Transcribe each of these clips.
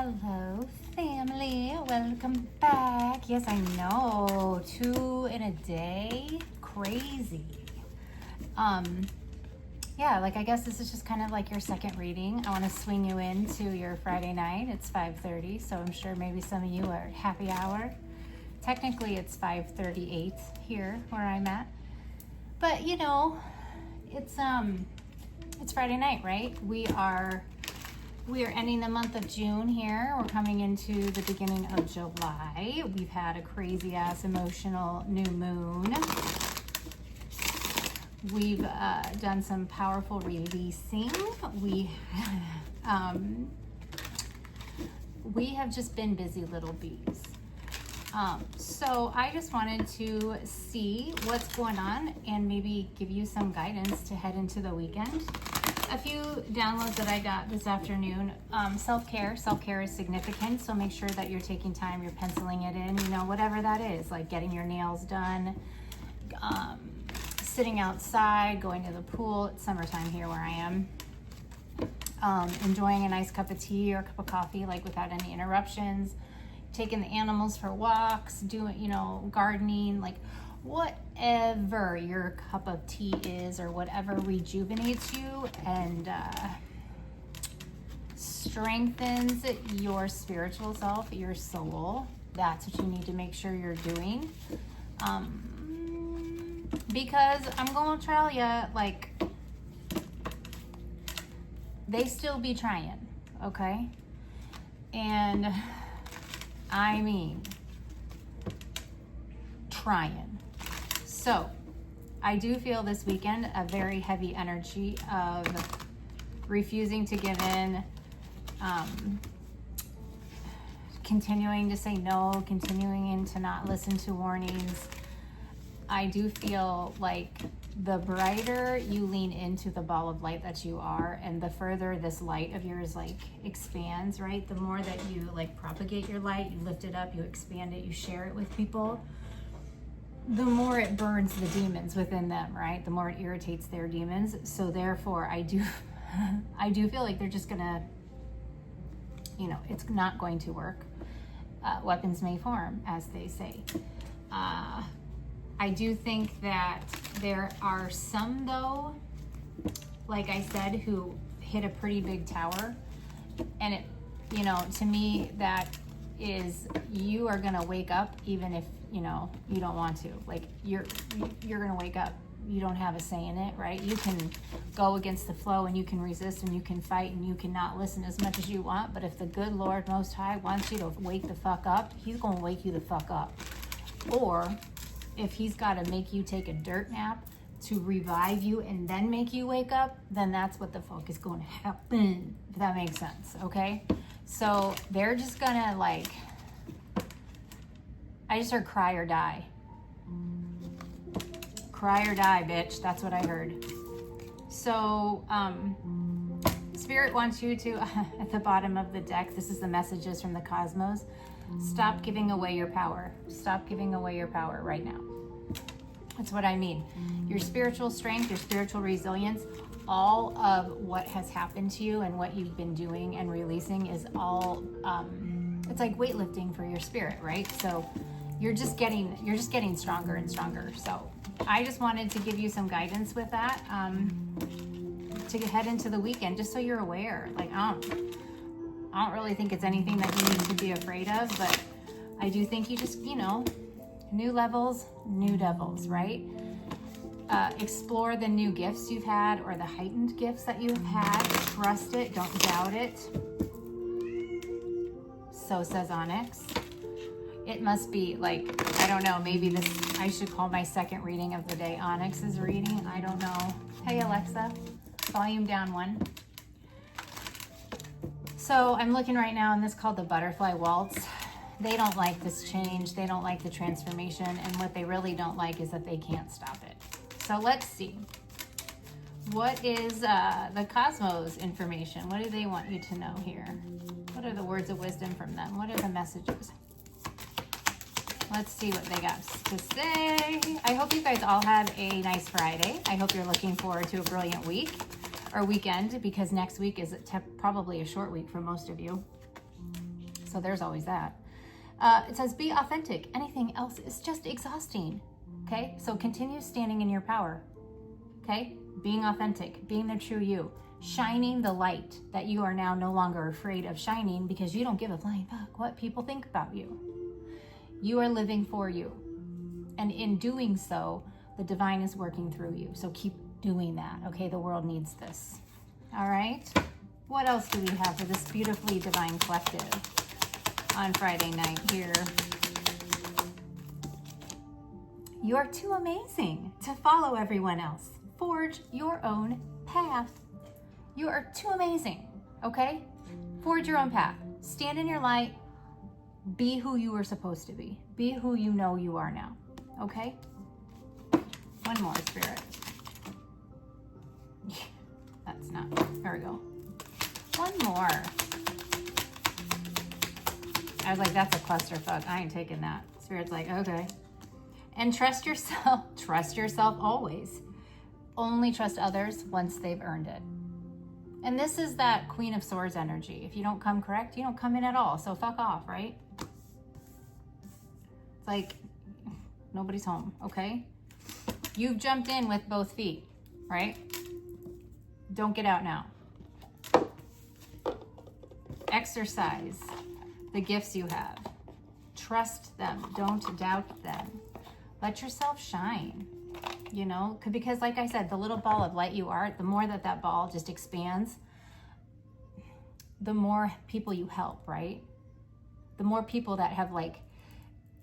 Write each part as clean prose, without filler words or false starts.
Hello, family. Welcome back. Yes, I know. 2 in a day. Crazy. Yeah, like I guess this is just kind of like your second reading. I want to swing you into your Friday night. It's 5:30, so I'm sure maybe some of you are at happy hour. Technically, it's 5:38 here where I'm at. But you know, it's Friday night, right? We are ending the month of June here. We're coming into the beginning of July. We've had a crazy ass emotional new moon. We've done some powerful releasing. We have just been busy little bees. So I just wanted to see what's going on and maybe give you some guidance to head into the weekend. A few downloads that I got this afternoon. Self-care is significant, so make sure that you're taking time, you're penciling it in, you know, whatever that is, like getting your nails done, sitting outside, going to the pool. It's summertime here where I am. Enjoying a nice cup of tea or a cup of coffee, like without any interruptions, taking the animals for walks, doing, you know, gardening, like whatever your cup of tea is or whatever rejuvenates you and strengthens your spiritual self, your soul. That's what you need to make sure you're doing. Because I'm gonna tell ya, like, they still be trying, okay? And I mean, trying. So I do feel this weekend a very heavy energy of refusing to give in, continuing to say no, continuing to not listen to warnings. I do feel like the brighter you lean into the ball of light that you are, and the further this light of yours like expands, right? The more that you like propagate your light, you lift it up, you expand it, you share it with people, the more it burns the demons within them, right? The more it irritates their demons. So therefore I do feel like they're just gonna, you know, it's not going to work. Weapons may form, as they say. I do think that there are some, though, like I said, who hit a pretty big tower. And it, you know, to me, that is, you are going to wake up even if, you know, you don't want to. Like, you're going to wake up. You don't have a say in it, right? You can go against the flow and you can resist and you can fight and you cannot listen as much as you want. But if the good Lord Most High wants you to wake the fuck up, he's going to wake you the fuck up. Or if he's got to make you take a dirt nap to revive you and then make you wake up, then that's what the fuck is going to happen, if that makes sense, okay? So they're just gonna, like, I just heard cry or die. Cry or die, bitch. That's what I heard. So, Spirit wants you to, at the bottom of the deck, this is the messages from the cosmos. Stop giving away your power. Stop giving away your power right now. That's what I mean. Your spiritual strength, your spiritual resilience, all of what has happened to you and what you've been doing and releasing is all, it's like weightlifting for your spirit, right? So you're just getting stronger and stronger. So I just wanted to give you some guidance with that, to head into the weekend, just so you're aware. Like, I don't really think it's anything that you need to be afraid of, but I do think you just, you know, new levels, new devils, right? Explore the new gifts you've had or the heightened gifts that you've had. Trust it, don't doubt it. So says Onyx. It must be like, I don't know, maybe this, I should call my second reading of the day Onyx's reading. I don't know. Hey Alexa, volume down 1. So I'm looking right now and this is called the Butterfly Waltz. They don't like this change. They don't like the transformation. And what they really don't like is that they can't stop it. So let's see. What is the cosmos information? What do they want you to know here? What are the words of wisdom from them? What are the messages? Let's see what they got to say. I hope you guys all have a nice Friday. I hope you're looking forward to a brilliant week or weekend, because next week is probably a short week for most of you. So there's always that. It says, be authentic. Anything else is just exhausting. Okay, so continue standing in your power. Okay, being authentic, being the true you, shining the light that you are now no longer afraid of shining, because you don't give a flying fuck what people think about you. You are living for you. And in doing so, the divine is working through you. So keep doing that. Okay, the world needs this. All right. What else do we have for this beautifully divine collective on Friday night here? You are too amazing to follow everyone else. Forge your own path. You are too amazing, okay? Forge your own path. Stand in your light. Be who you were supposed to be. Be who you know you are now, okay? One more, Spirit. That's not, there we go. One more. I was like, that's a clusterfuck. I ain't taking that. Spirit's like, okay. And trust yourself. Trust yourself always. Only trust others once they've earned it. And this is that Queen of Swords energy. If you don't come correct, you don't come in at all. So fuck off, right? It's like nobody's home, okay? You've jumped in with both feet, right? Don't get out now. Exercise the gifts you have. Trust them. Don't doubt them. Let yourself shine, you know, because like I said, the little ball of light you are, the more that that ball just expands, the more people you help, right? The more people that have like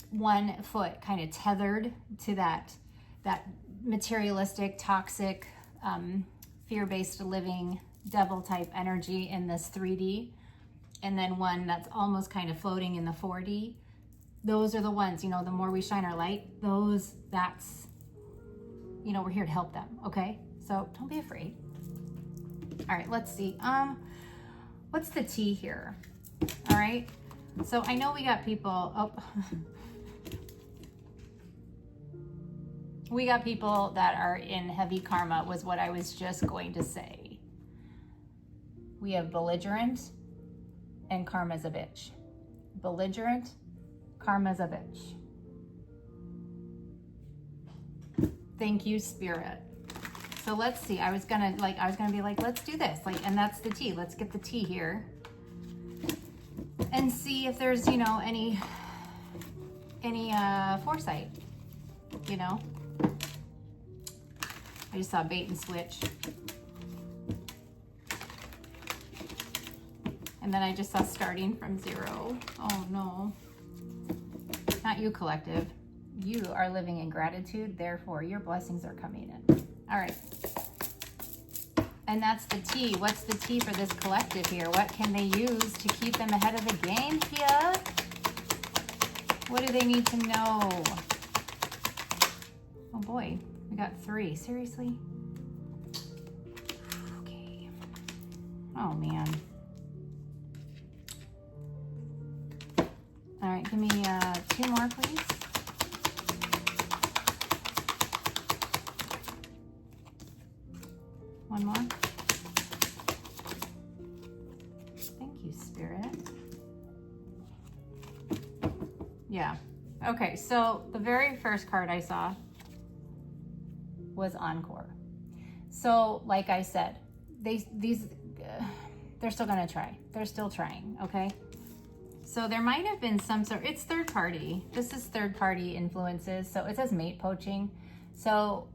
one foot kind of tethered to that materialistic, toxic, fear-based living devil type energy in this 3D, and then one that's almost kind of floating in the 4D. Those are the ones, you know, the more we shine our light, that's, you know, we're here to help them, okay? So don't be afraid. All right, let's see. What's the T here? All right, so I know we got people, we got people that are in heavy karma, was what I was just going to say. We have belligerent and karma's a bitch. Belligerent, karma's a bitch. Thank you, Spirit. So let's see. I was gonna be like, let's do this. Like, and that's the T. Let's get the T here. And see if there's, you know, any foresight, you know. I just saw bait and switch. And then I just saw starting from 0. Oh no. Not you, collective. You are living in gratitude, therefore your blessings are coming in. All right. And that's the T. What's the T for this collective here? What can they use to keep them ahead of the game here? What do they need to know? Oh boy, we got 3. Seriously? Okay. Oh man. All right, give me 2 more, please. One more. Thank you, Spirit. Yeah. Okay, so the very first card I saw was Encore. So, like I said, they're still gonna try. They're still trying, okay? So there might have been some sort, it's third party. This is third party influences. So it says mate poaching. So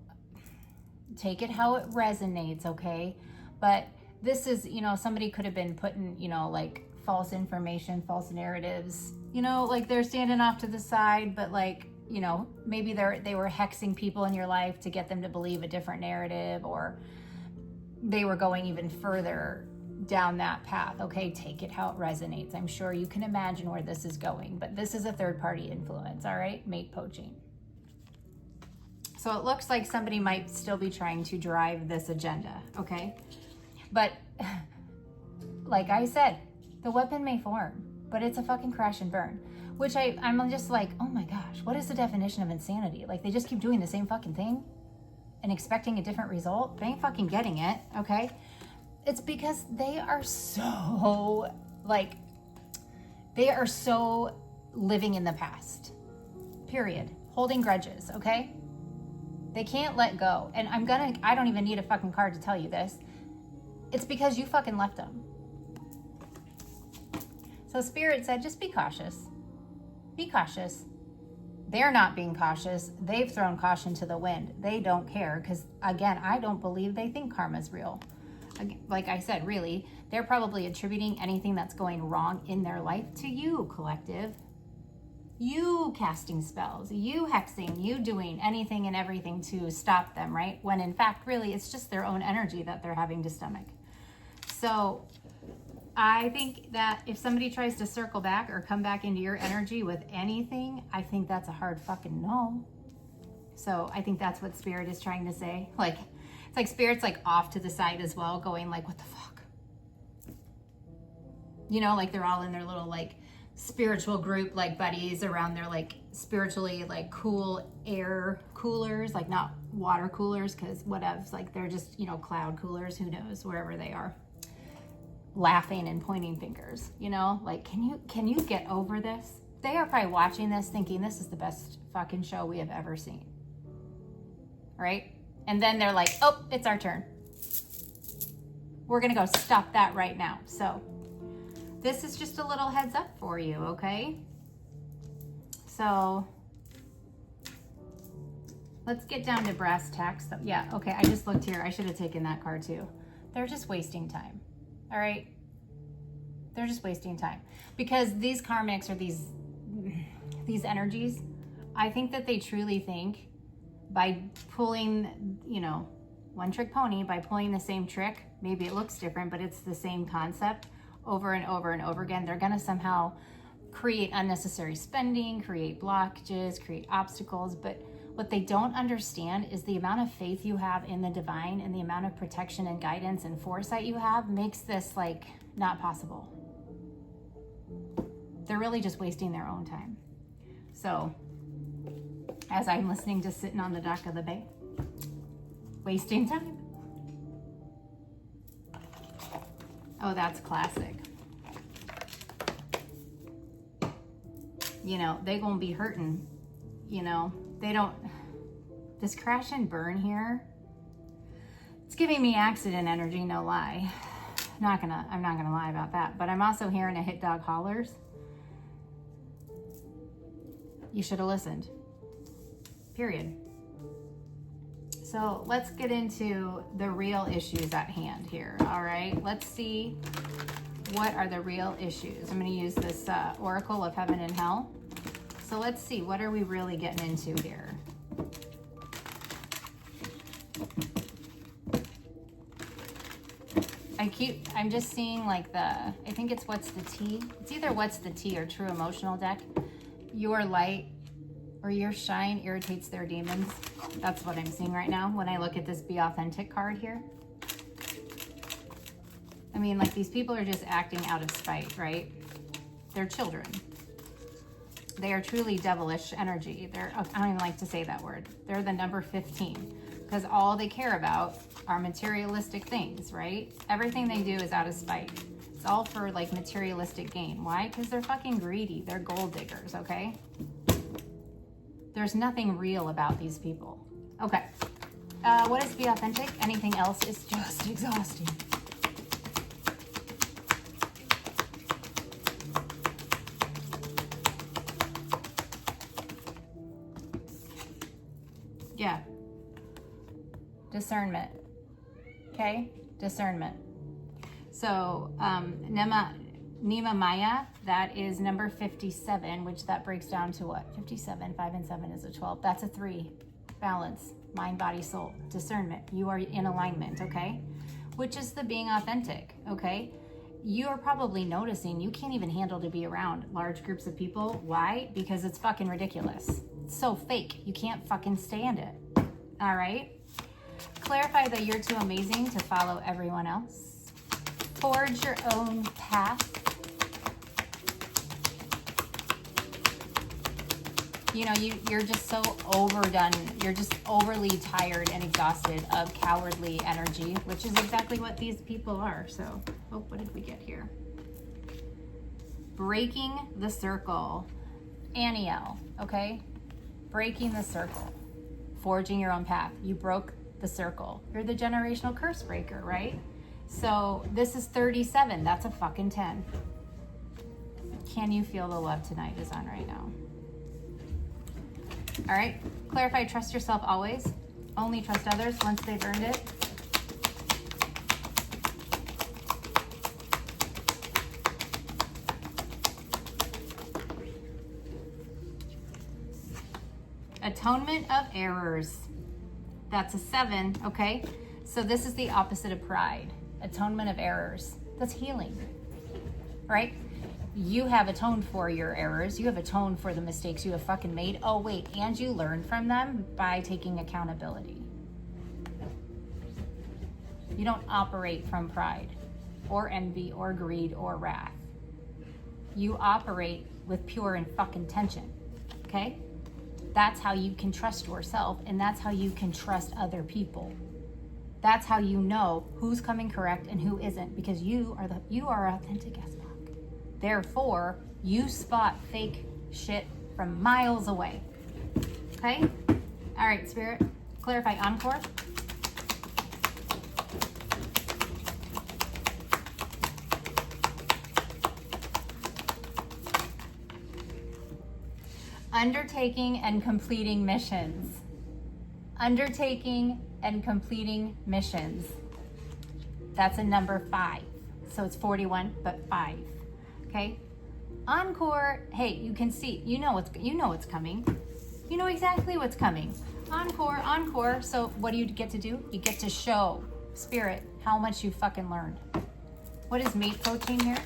take it how it resonates, okay? But this is, you know, somebody could have been putting, you know, like false information, false narratives, you know, like they're standing off to the side, but like, you know, maybe they were hexing people in your life to get them to believe a different narrative, or they were going even further down that path. Okay, take it how it resonates. I'm sure you can imagine where this is going, but this is a third party influence, all right? Mate poaching. So it looks like somebody might still be trying to drive this agenda, okay? But like I said, the weapon may form, but it's a fucking crash and burn, which I'm just like, oh my gosh, what is the definition of insanity? Like they just keep doing the same fucking thing and expecting a different result? They ain't fucking getting it, okay? It's because they are so like They are so living in the past, period. Holding grudges, okay? They can't let go. And I don't even need a fucking card to tell you this. It's because you fucking left them. So Spirit said, just be cautious. Be cautious. They're not being cautious. They've thrown caution to the wind. They don't care because, again, I don't believe they think karma's real. Like I said, really, they're probably attributing anything that's going wrong in their life to you, collective. You casting spells, you hexing, you doing anything and everything to stop them, right? When in fact, really, it's just their own energy that they're having to stomach. So I think that if somebody tries to circle back or come back into your energy with anything, I think that's a hard fucking no. So I think that's what Spirit is trying to say. Like, it's like Spirit's like off to the side as well, going like, what the fuck? You know, like they're all in their little like spiritual group, like buddies around their like spiritually like cool air coolers, like not water coolers, because whatevs, like they're just, you know, cloud coolers, who knows, wherever they are. Laughing and pointing fingers, you know, like, can you get over this? They are probably watching this thinking this is the best fucking show we have ever seen, right? And then they're like, oh, it's our turn. We're gonna go stop that right now. So this is just a little heads up for you, okay? So let's get down to brass tacks. Yeah, okay, I just looked here. I should have taken that card too. They're just wasting time. All right, they're just wasting time because these karmics or these energies, I think that they truly think by pulling, you know, one trick pony, by pulling the same trick, maybe it looks different, but it's the same concept over and over and over again. They're going to somehow create unnecessary spending, create blockages, create obstacles, but what they don't understand is the amount of faith you have in the divine and the amount of protection and guidance and foresight you have makes this like not possible. They're really just wasting their own time. So as I'm listening to Sitting on the Dock of the Bay, wasting time. Oh, that's classic. You know, they gonna be hurting, you know. They don't, this crash and burn here, it's giving me accident energy, no lie. I'm not gonna lie about that, but I'm also hearing a hit dog hollers. You should have listened, period. So let's get into the real issues at hand here, all right? Let's see what are the real issues. I'm gonna use this Oracle of Heaven and Hell. So let's see, what are we really getting into here? I'm just seeing like I think it's What's the Tea? It's either What's the Tea or True Emotional deck. Your light or your shine irritates their demons. That's what I'm seeing right now when I look at this Be Authentic card here. I mean, like these people are just acting out of spite, right? They're children. They are truly devilish energy. I don't even like to say that word. They're the number 15 because all they care about are materialistic things, right? Everything they do is out of spite. It's all for like materialistic gain. Why? Because they're fucking greedy. They're gold diggers, okay? There's nothing real about these people. Okay. What is Be Authentic? Anything else is just exhausting. Yeah. Discernment. Okay? Discernment. So, Nima Maya, that is number 57, which that breaks down to what? 57, 5 and 7 is a 12. That's a 3. Balance. Mind, body, soul. Discernment. You are in alignment, okay? Which is the being authentic, okay? You are probably noticing you can't even handle to be around large groups of people. Why? Because it's fucking ridiculous. It's so fake. You can't fucking stand it. All right? Clarify that you're too amazing to follow everyone else. Forge your own path. You know, you're just so overdone. You're just overly tired and exhausted of cowardly energy, which is exactly what these people are. So, oh, what did we get here? breaking the circle. Aniel, okay? Breaking the circle. Forging your own path. You broke the circle. You're the generational curse breaker, right? So this is 37. That's a fucking 10. Can you feel the love tonight is on right now? All right. Clarify, trust yourself always. Only trust others once they've earned it. Atonement of errors. That's a 7, okay? So this is the opposite of pride. Atonement of errors. That's healing, right? You have atoned for your errors. You have atoned for the mistakes you have fucking made. Oh, wait, and you learn from them by taking accountability. You don't operate from pride or envy or greed or wrath. You operate with pure and fucking tension, okay? That's how you can trust yourself, and that's how you can trust other people. That's how you know who's coming correct and who isn't, because you are authentic as fuck. Therefore, you spot fake shit from miles away. Okay? All right, Spirit, clarify encore. Undertaking and completing missions. Undertaking and completing missions. That's a number 5. So it's 41, but 5. Okay? Encore, hey, you can see, you know what's coming. You know exactly what's coming. Encore, encore. So what do you get to do? You get to show Spirit how much you fucking learned. What is mate coaching here?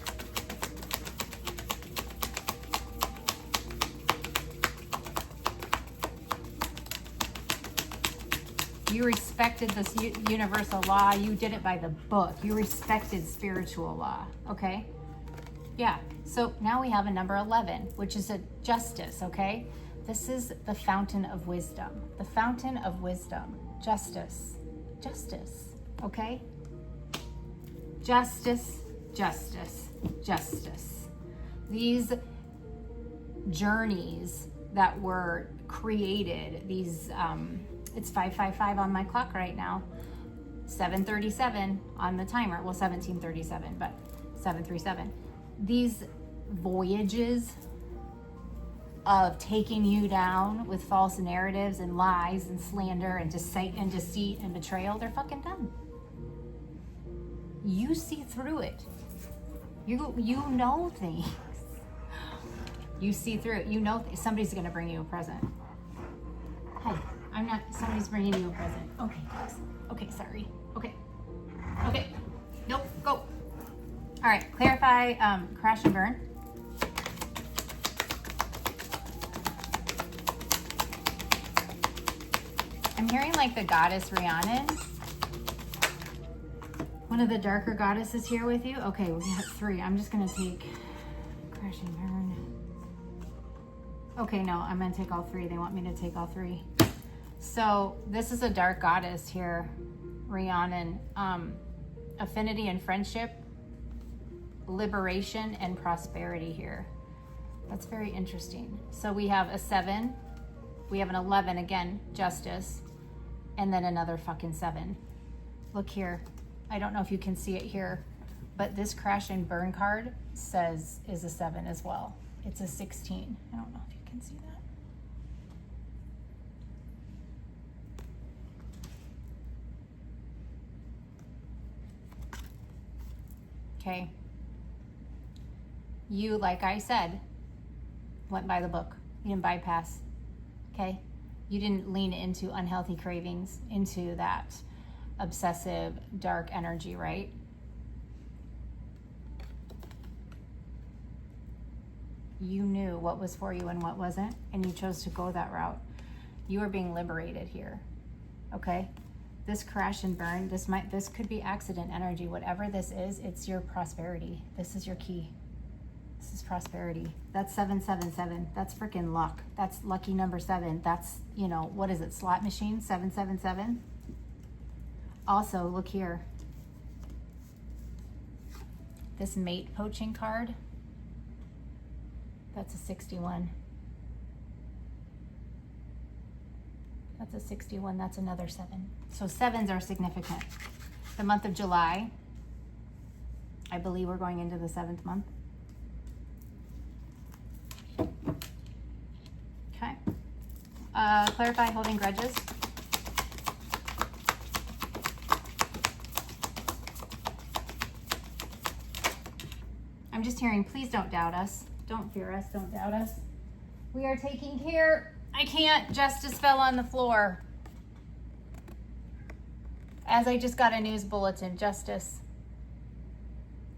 You respected this universal law. You did it by the book. You respected spiritual law, okay? Yeah, so now we have a number 11, which is a justice, okay? This is the fountain of wisdom. The fountain of wisdom. Justice. Justice, okay? Justice, justice, justice. These journeys that were created, these... it's 5:55 on my clock right now. 7:37 on the timer. Well, 17:37, but 7:37. These voyages of taking you down with false narratives and lies and slander and deceit and betrayal, they're fucking done. You see through it. You know things. You see through it. You know somebody's gonna bring you a present. Hey. I'm not, somebody's bringing you a present. Okay, guys. Okay, sorry. Okay. Okay. Nope, go. All right, clarify, crash and burn. I'm hearing like the goddess Rhiannon. One of the darker goddesses here with you. Okay, we have 3. I'm just gonna take crash and burn. Okay, no, I'm gonna take all 3. They want me to take all 3. So this is a dark goddess here, Rhiannon. Affinity and friendship, liberation and prosperity here. That's very interesting. So we have a 7, we have an 11 again, justice, and then another fucking 7. Look here. I don't know if you can see it here, but this crash and burn card says is a 7 as well. It's a 16. I don't know if you can see that. Okay, you, like I said, went by the book. You didn't bypass, okay? You didn't lean into unhealthy cravings, into that obsessive, dark energy, right? You knew what was for you and what wasn't, and you chose to go that route. You are being liberated here, okay? This crash and burn, this could be accident energy. Whatever this is, it's your prosperity. This is your key. This is prosperity. That's 777. That's freaking luck. That's lucky number 7. That's, you know, what is it? Slot machine 777. Also, look here. This mate poaching card. That's a 61. That's a 61. That's another 7. So 7s are significant. The month of July, I believe we're going into the 7th month. Okay. Clarify holding grudges. I'm just hearing, please don't doubt us. Don't fear us. Don't doubt us. We are taking care. I can't. Justice fell on the floor. As I just got a news bulletin. Justice.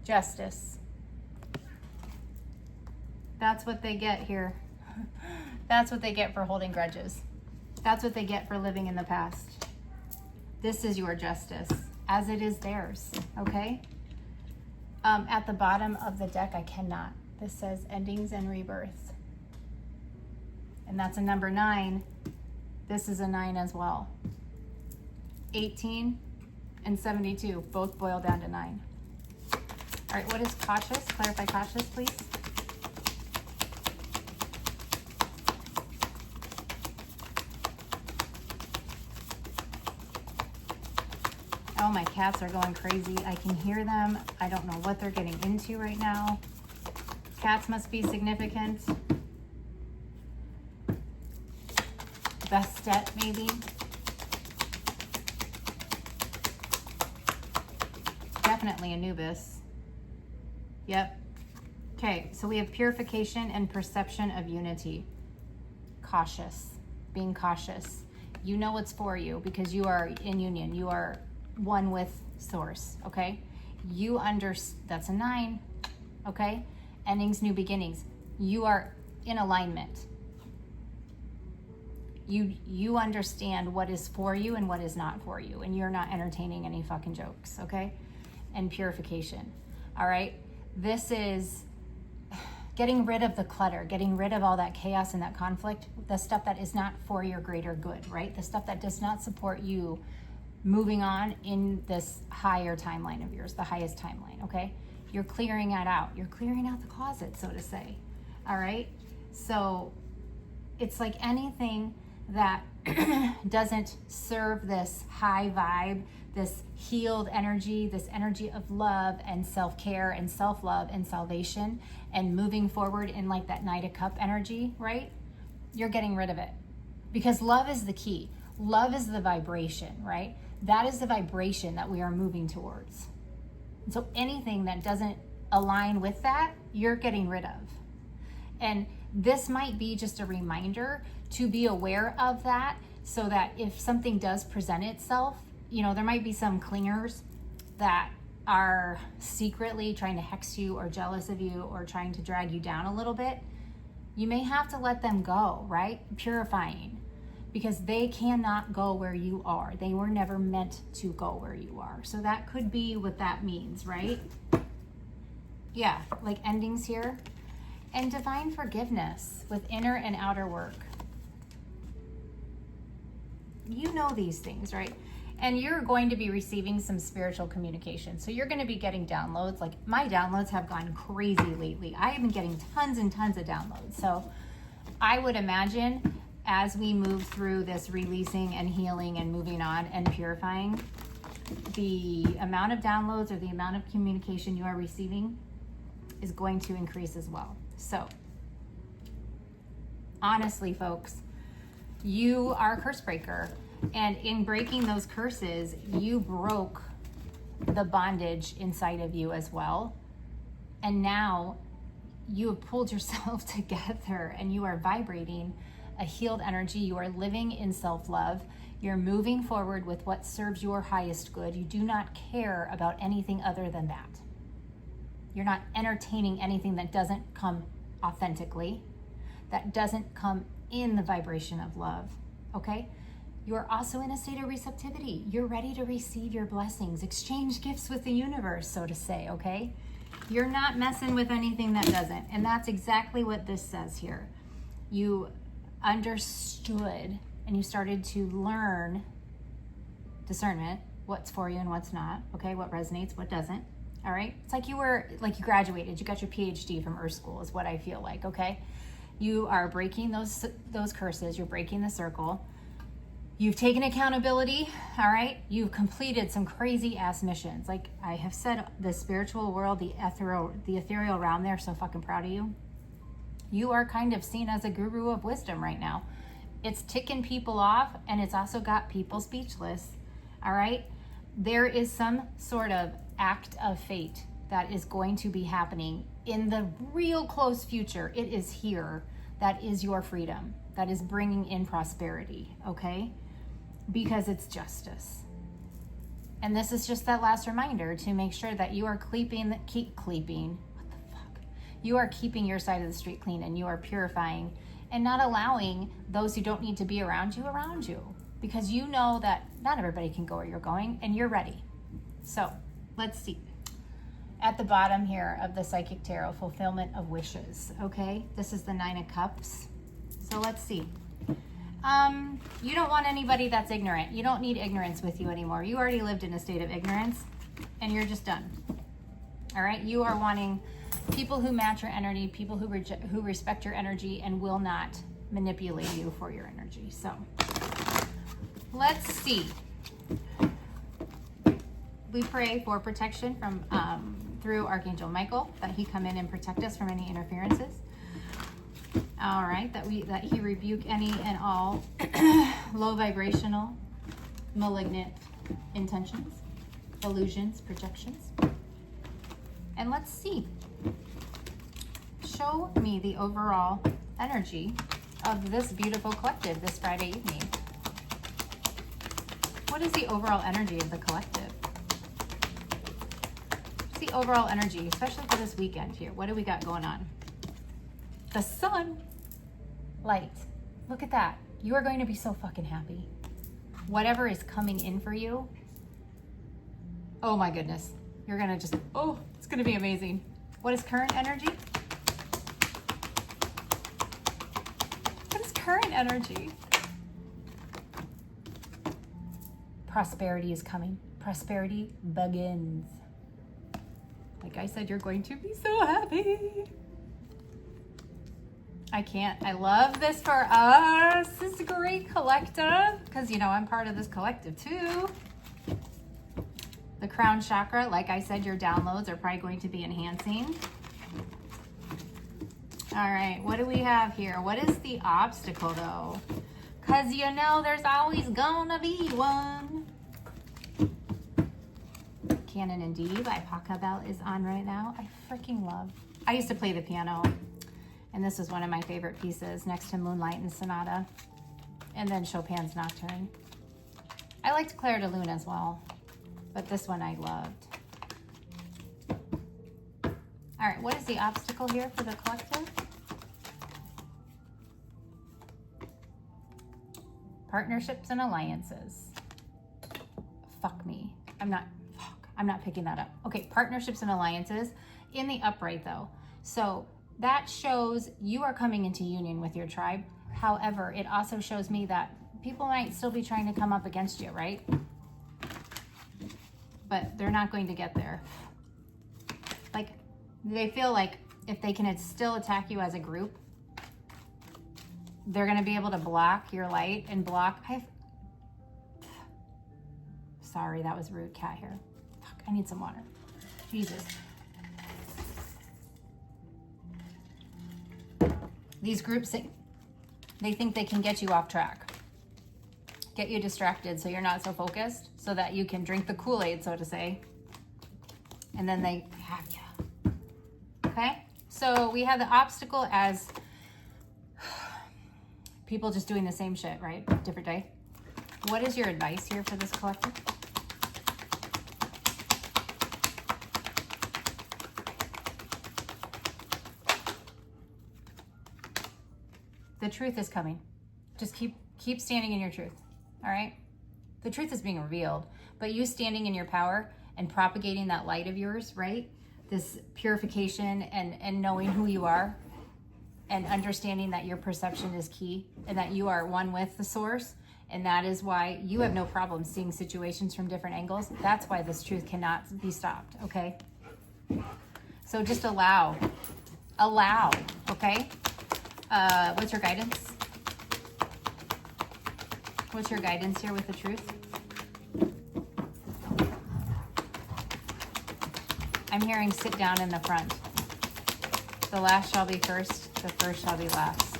Justice. That's what they get here. That's what they get for holding grudges. That's what they get for living in the past. This is your justice, as it is theirs, okay? At the bottom of the deck, I cannot. This says endings and rebirths. And that's a number 9. This is a 9 as well. 18 and 72 both boil down to 9. All right, what is cautious? Clarify cautious, please. Oh, my cats are going crazy. I can hear them. I don't know what they're getting into right now. Cats must be significant. Bastet, maybe. Definitely Anubis. Yep. Okay, so we have purification and perception of unity. Cautious. Being cautious. You know what's for you because you are in union. You are one with source, okay? That's a 9, okay? Endings, new beginnings. You are in alignment. You understand what is for you and what is not for you, and you're not entertaining any fucking jokes, okay? And purification, all right? This is getting rid of the clutter, getting rid of all that chaos and that conflict, the stuff that is not for your greater good, right? The stuff that does not support you moving on in this higher timeline of yours, the highest timeline, okay? You're clearing that out. You're clearing out the closet, so to say, all right? So it's like anything that doesn't serve this high vibe, this healed energy, this energy of love and self-care and self-love and salvation and moving forward in like that Knight of Cup energy, right? You're getting rid of it because love is the key. Love is the vibration, right? That is the vibration that we are moving towards. And so anything that doesn't align with that, you're getting rid of. And this might be just a reminder to be aware of that so that if something does present itself, you know, there might be some clingers that are secretly trying to hex you or jealous of you or trying to drag you down a little bit. You may have to let them go, right? Purifying. Because they cannot go where you are. They were never meant to go where you are. So that could be what that means, right? Yeah, like endings here. And divine forgiveness with inner and outer work. You know these things, right? And you're going to be receiving some spiritual communication. So you're going to be getting downloads. Like my downloads have gone crazy lately. I have been getting tons and tons of downloads. So I would imagine as we move through this releasing and healing and moving on and purifying, the amount of downloads or the amount of communication you are receiving is going to increase as well. So, honestly, folks, you are a curse breaker. And in breaking those curses, you broke the bondage inside of you as well. And now you have pulled yourself together and you are vibrating a healed energy. You are living in self-love. You're moving forward with what serves your highest good. You do not care about anything other than that. You're not entertaining anything that doesn't come authentically, that doesn't come in the vibration of love, okay? You are also in a state of receptivity. You're ready to receive your blessings, exchange gifts with the universe, so to say, okay? You're not messing with anything that doesn't. And that's exactly what this says here. You understood and you started to learn discernment, what's for you and what's not, okay? What resonates, what doesn't, all right? It's like you graduated, you got your PhD from Earth School is what I feel like, okay? You are breaking those curses, you're breaking the circle. You've taken accountability, all right? You've completed some crazy ass missions. Like I have said, the spiritual world, the ethereal realm, they're so fucking proud of you. You are kind of seen as a guru of wisdom right now. It's ticking people off, and it's also got people speechless, all right? There is some sort of act of fate that is going to be happening in the real close future. It is here. That is your freedom. That is bringing in prosperity, okay? Because it's justice. And this is just that last reminder to make sure that you are you are keeping your side of the street clean, and you are purifying and not allowing those who don't need to be around you, because you know that not everybody can go where you're going, and you're ready. So let's see. At the bottom here of the Psychic Tarot, fulfillment of wishes, okay? This is the 9 of Cups. So let's see. You don't want anybody that's ignorant. You don't need ignorance with you anymore. You already lived in a state of ignorance, and you're just done. All right? You are wanting people who match your energy, people who respect your energy and will not manipulate you for your energy. So let's see. We pray for protection from through Archangel Michael, that he come in and protect us from any interferences. All right, that he rebuke any and all low vibrational, malignant intentions, illusions, projections. And let's see. Show me the overall energy of this beautiful collective this Friday evening. What is the overall energy of the collective? What's the overall energy, especially for this weekend here? What do we got going on? The sun. Light. Look at that. You are going to be so fucking happy. Whatever is coming in for you, oh my goodness. You're going to just, oh, it's going to be amazing. What is current energy? What is current energy? Prosperity is coming. Prosperity begins. Like I said, you're going to be so happy. I love this for us. This is a great collective, because, I'm part of this collective too. The crown chakra, like I said, your downloads are probably going to be enhancing. All right, what do we have here? What is the obstacle though? Because there's always gonna be one. Canon and D by Pachelbel is on right now. I freaking love. I used to play the piano, and this was one of my favorite pieces next to Moonlight and Sonata, and then Chopin's Nocturne. I liked Claire de Lune as well, but this one I loved. All right, what is the obstacle here for the collective? Partnerships and alliances. Fuck me. I'm not picking that up. Okay, partnerships and alliances in the upright though. So that shows you are coming into union with your tribe. However, it also shows me that people might still be trying to come up against you, right? But they're not going to get there. Like, they feel like if they can still attack you as a group, they're going to be able to block your light and block. Sorry, that was rude. Cat hair. Fuck, I need some water. Jesus. These groups, they think they can get you off track, get you distracted so you're not so focused, so that you can drink the Kool-Aid, so to say, and then they have you. Okay? So we have the obstacle as people just doing the same shit, right? Different day. What is your advice here for this collective? The truth is coming. Just keep standing in your truth, all right? The truth is being revealed, but you standing in your power and propagating that light of yours, right? This purification and knowing who you are and understanding that your perception is key and that you are one with the source, and that is why you have no problem seeing situations from different angles. That's why this truth cannot be stopped, okay? So just allow, okay? What's your guidance? What's your guidance here with the truth? I'm hearing sit down in the front. The last shall be first, the first shall be last.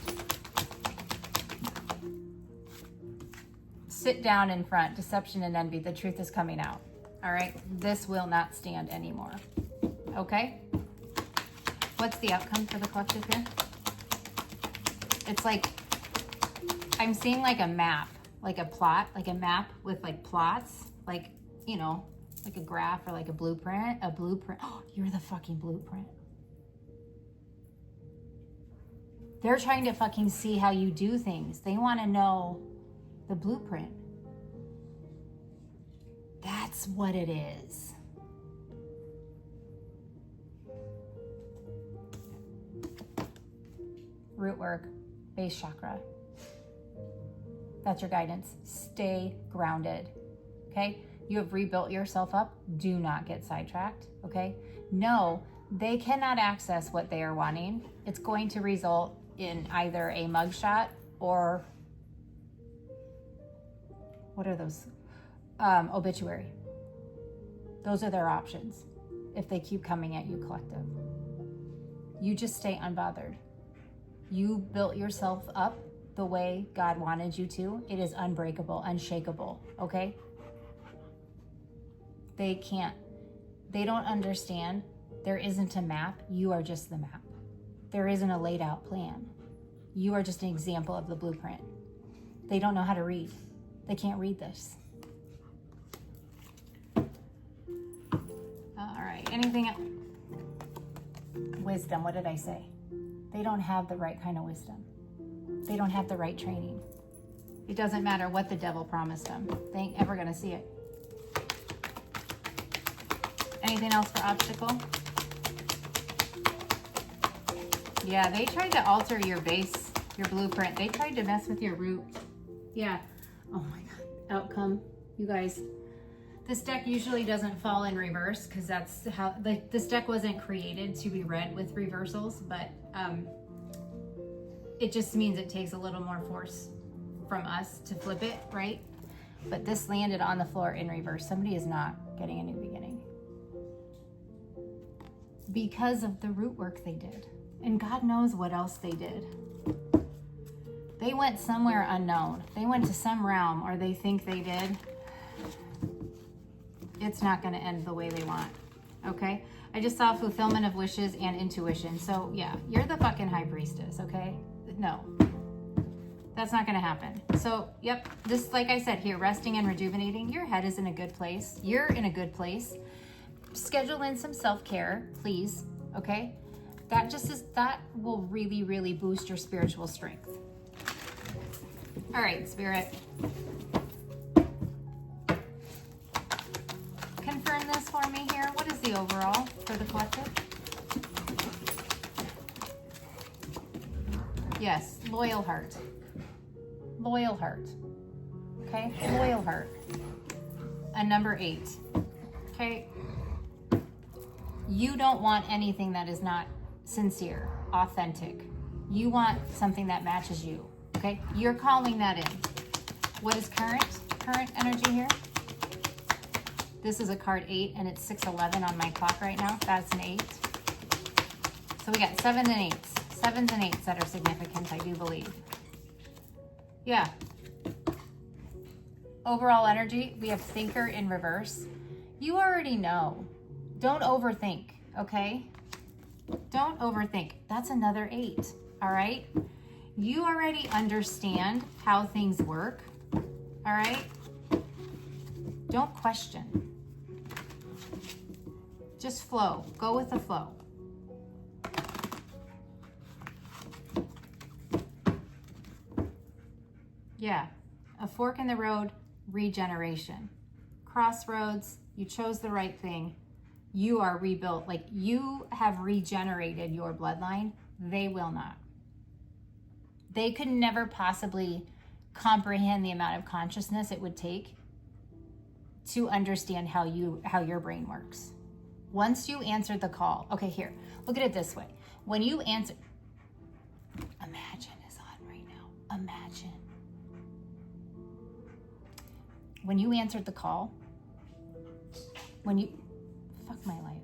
Sit down in front, deception and envy, the truth is coming out. All right, this will not stand anymore. Okay? What's the outcome for the collective here? It's like, I'm seeing like a map, like a plot, like a map with like plots, like, you know, like a graph or like a blueprint. Oh, you're the fucking blueprint. They're trying to fucking see how you do things. They want to know the blueprint. That's what it is. Root work, base chakra. That's your guidance. Stay grounded. Okay? You have rebuilt yourself up. Do not get sidetracked. Okay? No, they cannot access what they are wanting. It's going to result in either a mugshot or what are those? Obituary. Those are their options if they keep coming at you, collective. You just stay unbothered. You built yourself up the way God wanted you to. It is unbreakable, unshakable, okay? They don't understand. There isn't a map. You are just the map. There isn't a laid out plan. You are just an example of the blueprint. They don't know how to read. They can't read this. All right, anything else? Wisdom, what did I say? They don't have the right kind of wisdom. They don't have the right training. It doesn't matter what the devil promised them. They ain't ever gonna see it. Anything else for obstacle? Yeah, they tried to alter your base, your blueprint. They tried to mess with your root. Yeah. Oh my God. Outcome. You guys, this deck usually doesn't fall in reverse because that's how, this deck wasn't created to be read with reversals, but it just means it takes a little more force from us to flip it, right? But this landed on the floor in reverse. Somebody is not getting a new beginning because of the root work they did. And God knows what else they did. They went somewhere unknown. They went to some realm, or they think they did. It's not going to end the way they want. Okay? I just saw fulfillment of wishes and intuition. So yeah, you're the fucking high priestess, okay? No. That's not going to happen. So, yep, this, like I said here, resting and rejuvenating. Your head is in a good place. You're in a good place. Schedule in some self-care, please, okay? That will really, really boost your spiritual strength. All right, Spirit. Confirm this for me here. What is the overall for the collective? Yes, loyal heart. Loyal heart. Okay, loyal heart. And number 8. Okay. You don't want anything that is not sincere, authentic. You want something that matches you. Okay, you're calling that in. What is current energy here? This is a card 8 and it's 6:11 on my clock right now. That's an 8. So we got 7s and 8s. 7s and 8s that are significant, I do believe. Yeah. Overall energy, we have thinker in reverse. You already know. Don't overthink, okay? Don't overthink. That's another 8, all right? You already understand how things work, all right? Don't question. Just flow. Go with the flow. Yeah, a fork in the road, regeneration. Crossroads, you chose the right thing. You are rebuilt. Like, you have regenerated your bloodline. They will not. They could never possibly comprehend the amount of consciousness it would take to understand how your brain works. Once you answered the call, okay, here, look at it this way. When you answer, imagine is on right now. Imagine. When you answered the call, fuck my life.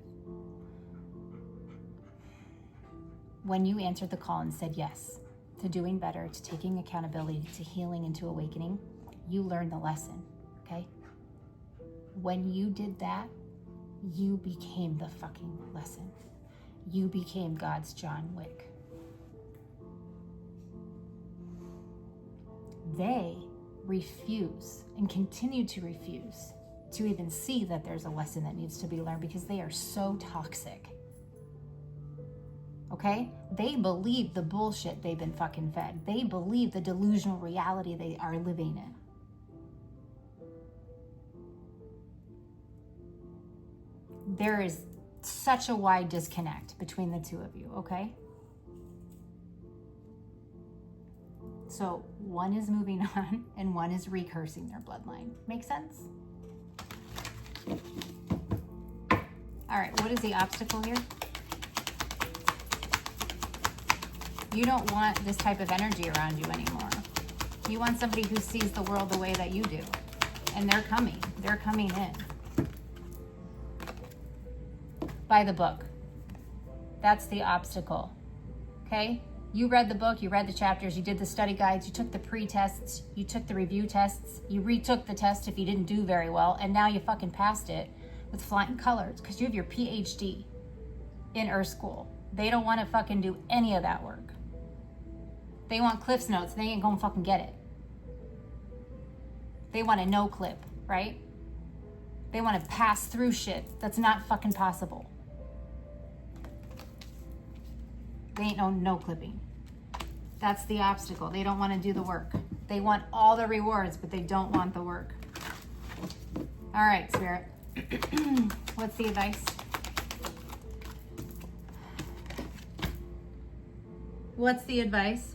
When you answered the call and said yes to doing better, to taking accountability, to healing, and to awakening, you learned the lesson, okay? When you did that, you became the fucking lesson. You became God's John Wick. They refuse and continue to refuse to even see that there's a lesson that needs to be learned because they are so toxic. Okay? They believe the bullshit they've been fucking fed. They believe the delusional reality they are living in. There is such a wide disconnect between the two of you, okay? So one is moving on and one is recursing their bloodline. Make sense? All right, what is the obstacle here? You don't want this type of energy around you anymore. You want somebody who sees the world the way that you do. And they're coming. They're coming in. By the book. That's the obstacle. Okay? You read the book, you read the chapters, you did the study guides, you took the pre-tests, you took the review tests, you retook the test if you didn't do very well, and now you fucking passed it with flying colors because you have your PhD in Earth School. They don't want to fucking do any of that work. They want Cliff's Notes. They ain't gonna fucking get it. They want a no clip, right? They want to pass through shit that's not fucking possible. They ain't no clipping. That's the obstacle. They don't want to do the work. They want all the rewards, but they don't want the work. All right, Spirit. What's the advice? What's the advice?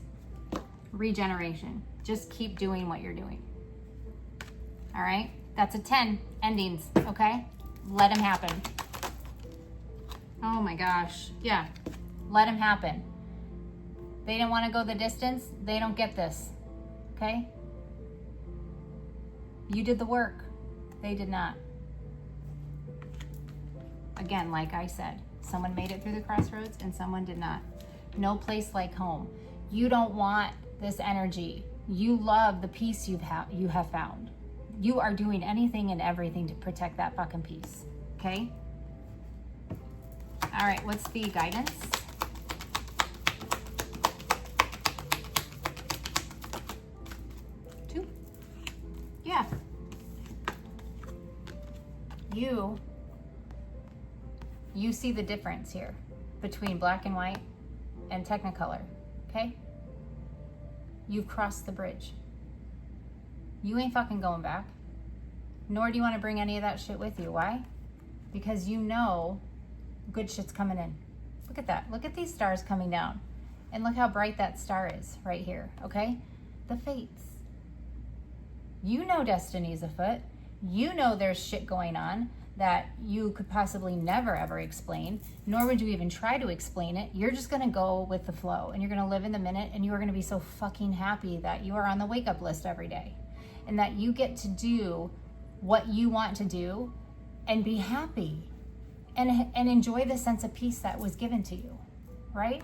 Regeneration. Just keep doing what you're doing. All right? That's a 10. Endings, okay? Let them happen. Oh my gosh. Yeah. Let them happen. They didn't want to go the distance. They don't get this. Okay? You did the work. They did not. Again, like I said, someone made it through the crossroads and someone did not. No place like home. You don't want this energy. You love the peace you have found. You are doing anything and everything to protect that fucking peace. Okay? All right, what's the guidance? Yeah. You see the difference here between black and white and Technicolor, okay? You've crossed the bridge. You ain't fucking going back. Nor do you want to bring any of that shit with you. Why? Because you know good shit's coming in. Look at that. Look at these stars coming down. And look how bright that star is right here, okay? The fates. You know destiny's afoot. You know there's shit going on that you could possibly never ever explain, nor would you even try to explain it. You're just gonna go with the flow and you're gonna live in the minute and you are gonna be so fucking happy that you are on the wake up list every day and that you get to do what you want to do and be happy and enjoy the sense of peace that was given to you, right?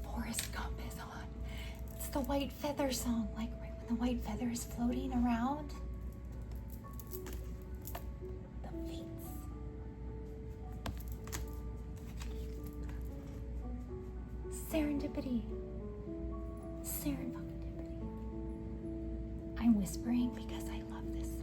Forrest Gump is on. It's the white feather song, like right when the white feather is floating around. The fates. Serendipity. Serendipity. I'm whispering because I love this song.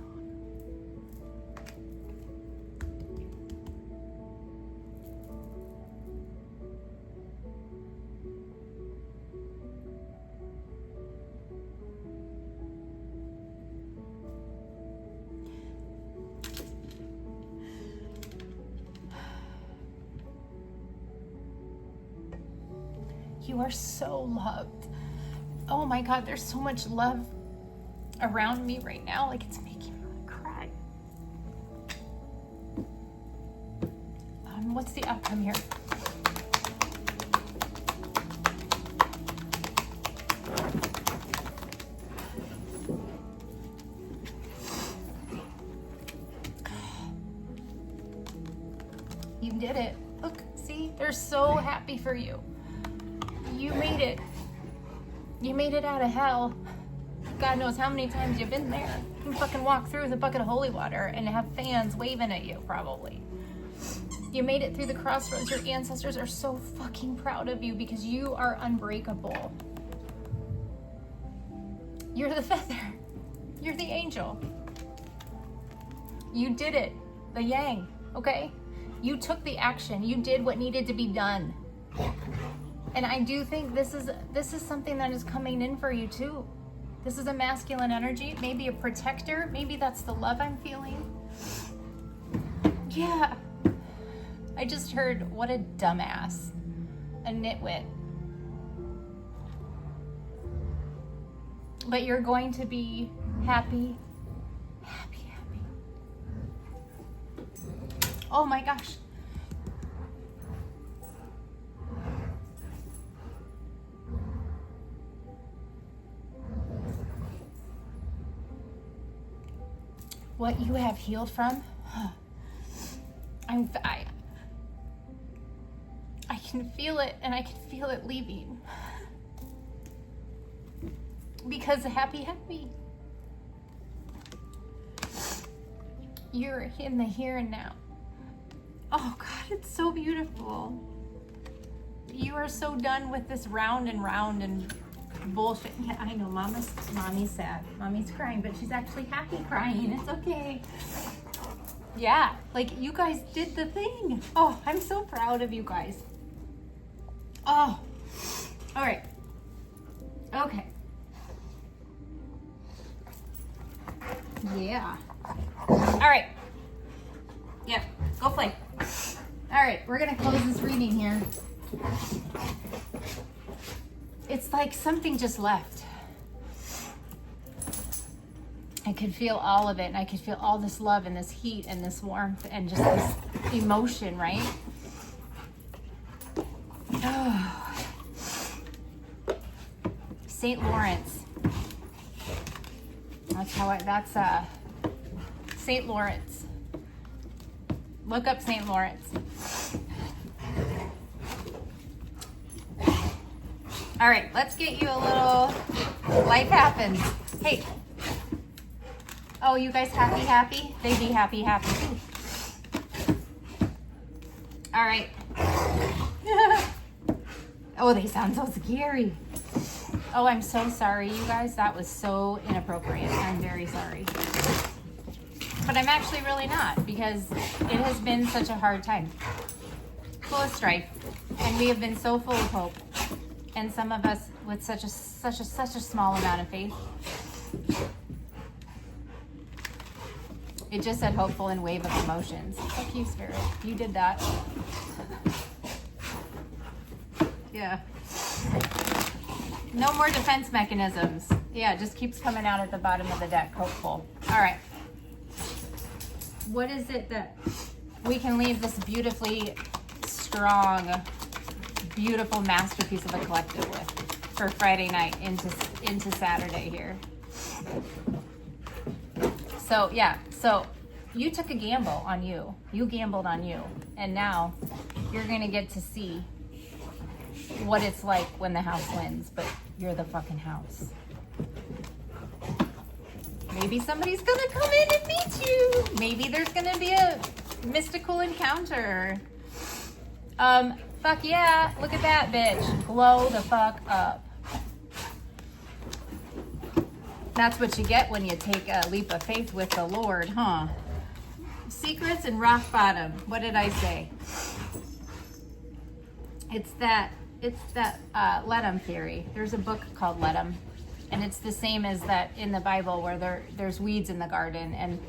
You are so loved. Oh my God, there's so much love around me right now. Like, it's making me want to cry. What's the outcome here? You did it. Look, see, they're so happy for you. You made it. You made it out of hell. God knows how many times you've been there. You can fucking walk through with a bucket of holy water and have fans waving at you, probably. You made it through the crossroads. Your ancestors are so fucking proud of you because you are unbreakable. You're the feather. You're the angel. You did it. The yang, okay? You took the action. You did what needed to be done. And I do think this is something that is coming in for you too. This is a masculine energy, maybe a protector. Maybe that's the love I'm feeling. Yeah. I just heard, what a dumbass. A nitwit. But you're going to be happy. Happy, happy. Oh my gosh. What you have healed from, I can feel it, and I can feel it leaving. Because happy. You're in the here and now. Oh God, it's so beautiful. You are so done with this round and bullshit. Yeah, I know, mommy's sad. Mommy's crying, but she's actually happy crying. It's okay. Yeah, like you guys did the thing. Oh, I'm so proud of you guys. Oh, all right. Okay. Yeah. All right. Yep, go play. All right, we're gonna close this reading here. It's like something just left. I could feel all of it, and I could feel all this love and this heat and this warmth and just this emotion, right? Oh. St. Lawrence. That's St. Lawrence. Look up St. Lawrence. All right, let's get you a little life happens. Hey. Oh, you guys happy? They be happy too. All right. Oh, they sound so scary. Oh, I'm so sorry, you guys. That was so inappropriate. I'm very sorry. But I'm actually really not, because it has been such a hard time. Full of strife. And we have been so full of hope. And some of us with such a small amount of faith. It just said hopeful and wave of emotions. Fuck you, Spirit. You did that. Yeah. No more defense mechanisms. Yeah, it just keeps coming out at the bottom of the deck. Hopeful. All right. What is it that we can leave this beautifully strong, beautiful masterpiece of a collective with for Friday night into Saturday here? So, yeah. So, you took a gamble on you. You gambled on you. And now you're going to get to see what it's like when the house wins, but you're the fucking house. Maybe somebody's gonna come in and meet you. Maybe there's gonna be a mystical encounter. Fuck yeah, look at that bitch. Glow the fuck up. That's what you get when you take a leap of faith with the Lord, huh? Secrets and rock bottom. What did I say? It's that let 'em theory. There's a book called Let 'em, and it's the same as that in the Bible where there's weeds in the garden, and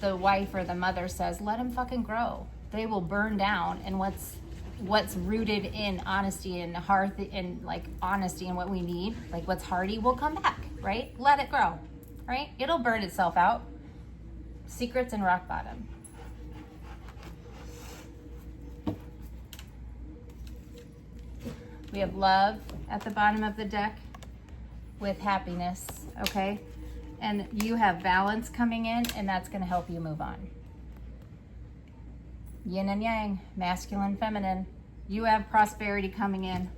the wife or the mother says, let them fucking grow. They will burn down, and what's rooted in honesty and hearth and like honesty and what we need, like what's hardy, will come back, right? Let it grow, right? It'll burn itself out. Secrets and rock bottom. We have love at the bottom of the deck with happiness, okay? And you have balance coming in, and that's going to help you move on. Yin and yang, masculine, feminine. You have prosperity coming in.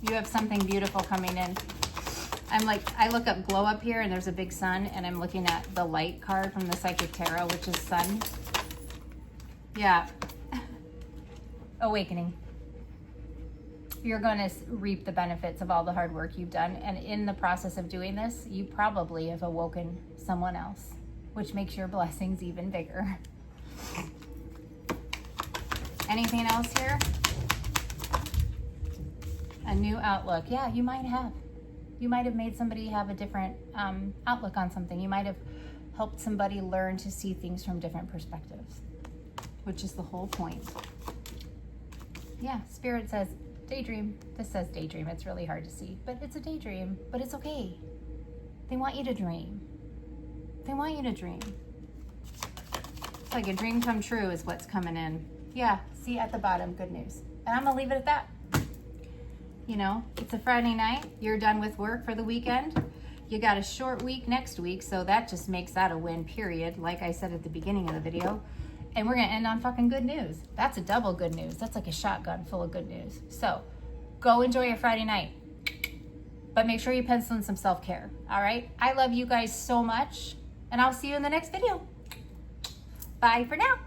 You have something beautiful coming in. I look up glow up here, and there's a big sun, and I'm looking at the light card from the Psychic Tarot, which is sun. Yeah. Awakening. You're going to reap the benefits of all the hard work you've done. And in the process of doing this, you probably have awoken someone else, which makes your blessings even bigger. Anything else here? A new outlook. Yeah, you might have. You might have made somebody have a different outlook on something. You might have helped somebody learn to see things from different perspectives, which is the whole point. Yeah, Spirit says, daydream. This says daydream. It's really hard to see, but it's a daydream, but it's okay. They want you to dream. They want you to dream. It's like a dream come true is what's coming in. Yeah, see at the bottom, good news. And I'm gonna leave it at that. You know, it's a Friday night. You're done with work for the weekend. You got a short week next week, so that just makes that a win, period. Like I said at the beginning of the video. And we're gonna end on fucking good news. That's a double good news. That's like a shotgun full of good news. So go enjoy your Friday night. But make sure you pencil in some self-care, all right? I love you guys so much, and I'll see you in the next video. Bye for now.